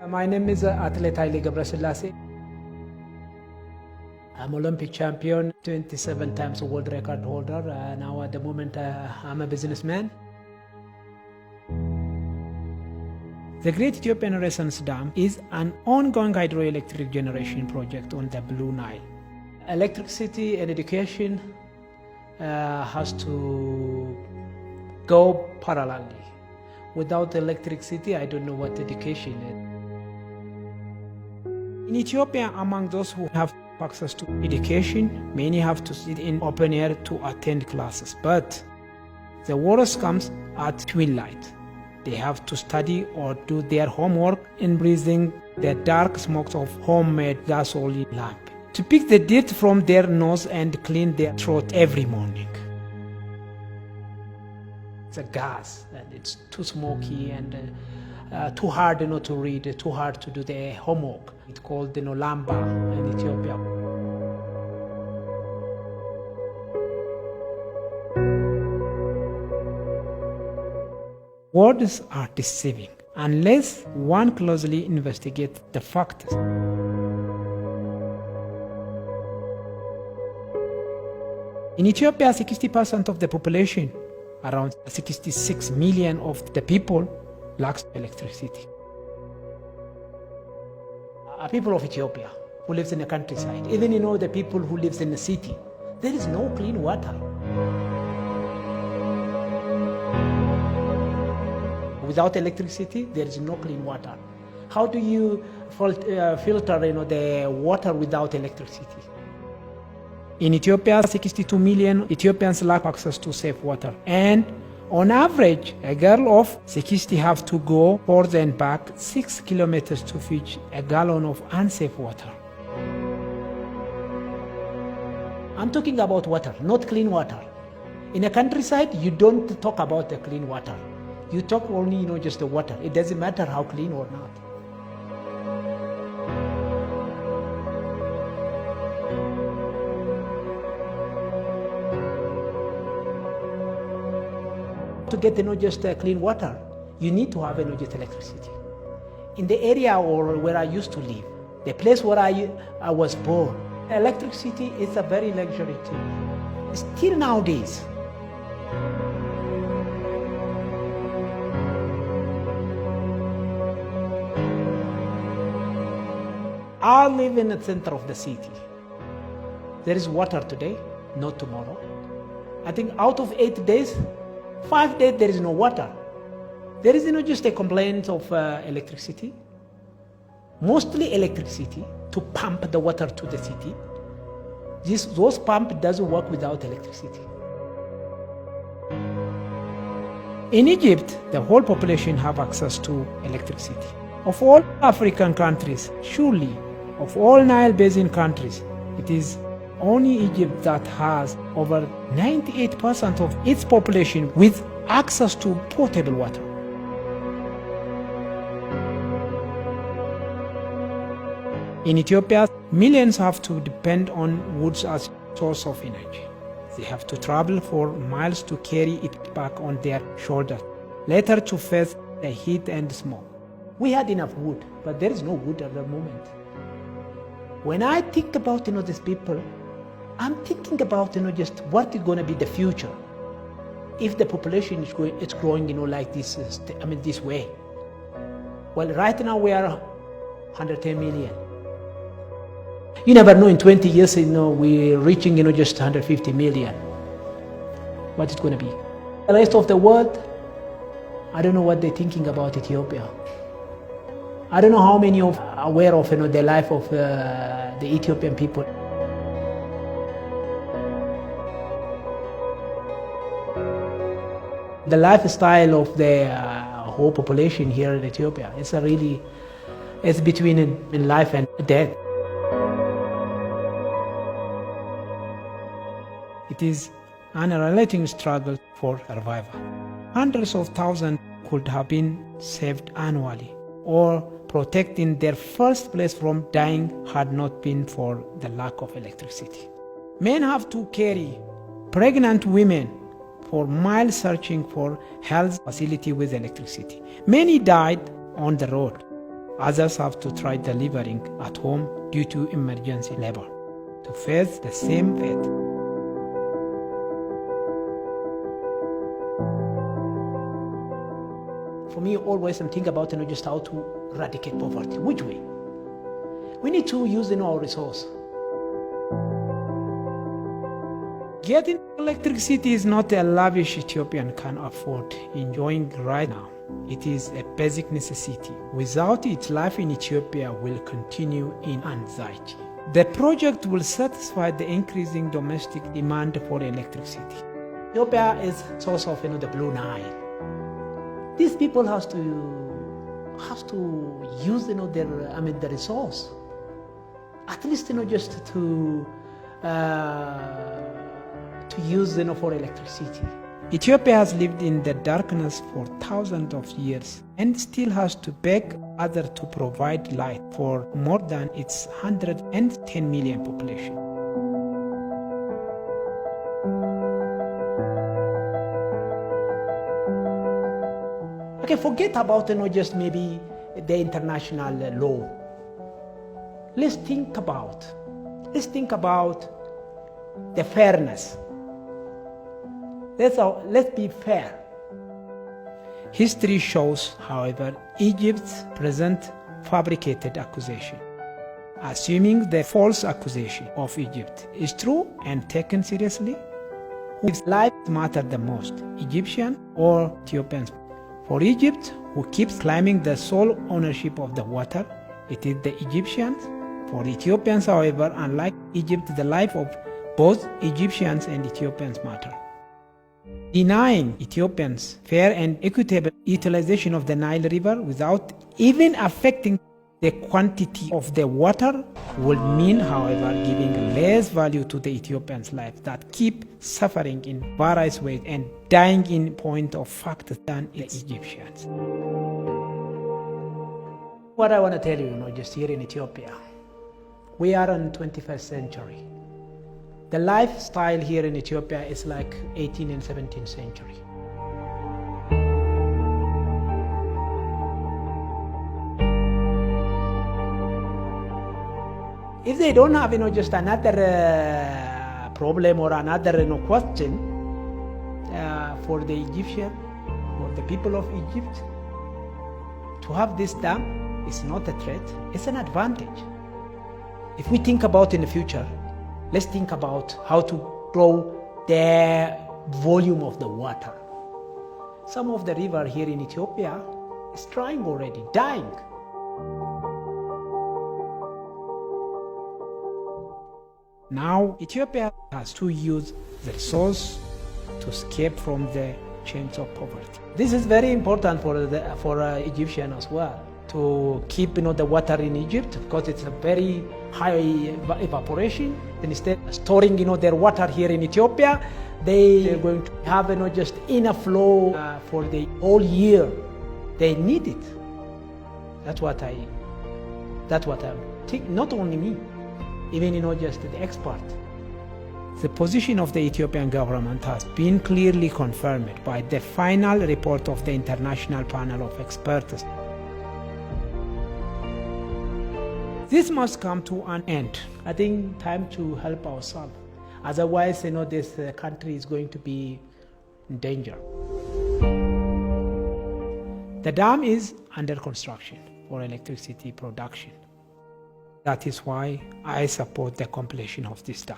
My name is Athlete Haile Gebrselassie. I'm Olympic champion, 27 times world record holder. Now at the moment I'm a businessman. The Great Ethiopian Renaissance Dam is an ongoing hydroelectric generation project on the Blue Nile. Electricity and education has to go parallelly. Without electricity, I don't know what education is. In Ethiopia, among those who have access to education, many have to sit in open air to attend classes. But the worst comes at twilight. They have to study or do their homework in breathing the dark smokes of homemade gasoline lamp, to pick the dirt from their nose and clean their throat every morning. It's a gas and it's too smoky and too hard to read, too hard to do the homework. It's called lamba in Ethiopia. Words are deceiving unless one closely investigates the facts. In Ethiopia, 60% of the population, around 66 million of the people, lacks electricity. People of Ethiopia who lives in the countryside, even the people who lives in the city, there is no clean water. Without electricity, there is no clean water. How do you filter the water without electricity? In Ethiopia, 62 million Ethiopians lack access to safe water. And on average, a girl of 60 have to go forth and back 6 kilometers to fetch a gallon of unsafe water. I'm talking about water, not clean water. In a countryside, you don't talk about the clean water. You talk only, just the water. It doesn't matter how clean or not. To get just clean water, you need to have just electricity. In the area or where I used to live, the place where I was born, electricity is a very luxury thing. Still nowadays. I live in the center of the city. There is water today, not tomorrow. I think out of 8 days, 5 days there is no water. There is just a complaint of electricity. Mostly electricity to pump the water to the city. Those pump doesn't work without electricity. In Egypt, the whole population have access to electricity. Of all African countries, surely, of all Nile Basin countries, it is only Egypt that has over 98% of its population with access to potable water. In Ethiopia, millions have to depend on woods as source of energy. They have to travel for miles to carry it back on their shoulders, later to face the heat and smoke. We had enough wood, but there is no wood at the moment. When I think about these people, I'm thinking about just what is going to be the future if the population is growing like this. This way. Well, right now we are 110 million. You never know. In 20 years, we're reaching just 150 million. What is going to be? The rest of the world, I don't know what they're thinking about Ethiopia. I don't know how many are aware of the life of the Ethiopian people. The lifestyle of the whole population here in Ethiopia, it's between in life and death. It is an unrelenting struggle for survival. Hundreds of thousands could have been saved annually or protected in their first place from dying had not been for the lack of electricity. Men have to carry pregnant women for miles searching for health facility with electricity. Many died on the road. Others have to try delivering at home due to emergency labor to face the same fate. For me, always I'm thinking about just how to eradicate poverty. Which way? We need to use our resource. Getting electricity is not a lavish Ethiopian can afford enjoying right now. It is a basic necessity. Without it, life in Ethiopia will continue in anxiety. The project will satisfy the increasing domestic demand for electricity. Ethiopia is source of the Blue Nile. These people have to use the resource. At least just to use for electricity. Ethiopia has lived in the darkness for thousands of years and still has to beg others to provide light for more than its 110 million population. Okay, forget about just maybe the international law. Let's think about the fairness. Let's be fair. History shows, however, Egypt's present fabricated accusation. Assuming the false accusation of Egypt is true and taken seriously, whose lives matter the most, Egyptian or Ethiopians? For Egypt, who keeps claiming the sole ownership of the water, it is the Egyptians. For Ethiopians, however, unlike Egypt, the life of both Egyptians and Ethiopians matter. Denying Ethiopians fair and equitable utilization of the Nile River without even affecting the quantity of the water would mean, however, giving less value to the Ethiopians' lives that keep suffering in various ways and dying in point of fact than the Egyptians. What I want to tell you, just here in Ethiopia, we are in the 21st century. The lifestyle here in Ethiopia is like 18th and 17th century. If they don't have just another problem or another question for the Egyptian, for the people of Egypt, to have this dam is not a threat, it's an advantage. If we think about in the future, let's think about how to grow the volume of the water. Some of the river here in Ethiopia is drying already, dying. Now Ethiopia has to use the resource to escape from the chains of poverty. This is very important for Egyptian as well, to keep the water in Egypt, because it's a very high evaporation. And instead of storing their water here in Ethiopia, they're going to have just enough flow for the whole year. They need it. That's what I think. Not only me, even just the expert. The position of the Ethiopian government has been clearly confirmed by the final report of the International Panel of Experts. This must come to an end. I think time to help ourselves. Otherwise, this country is going to be in danger. The dam is under construction for electricity production. That is why I support the completion of this dam.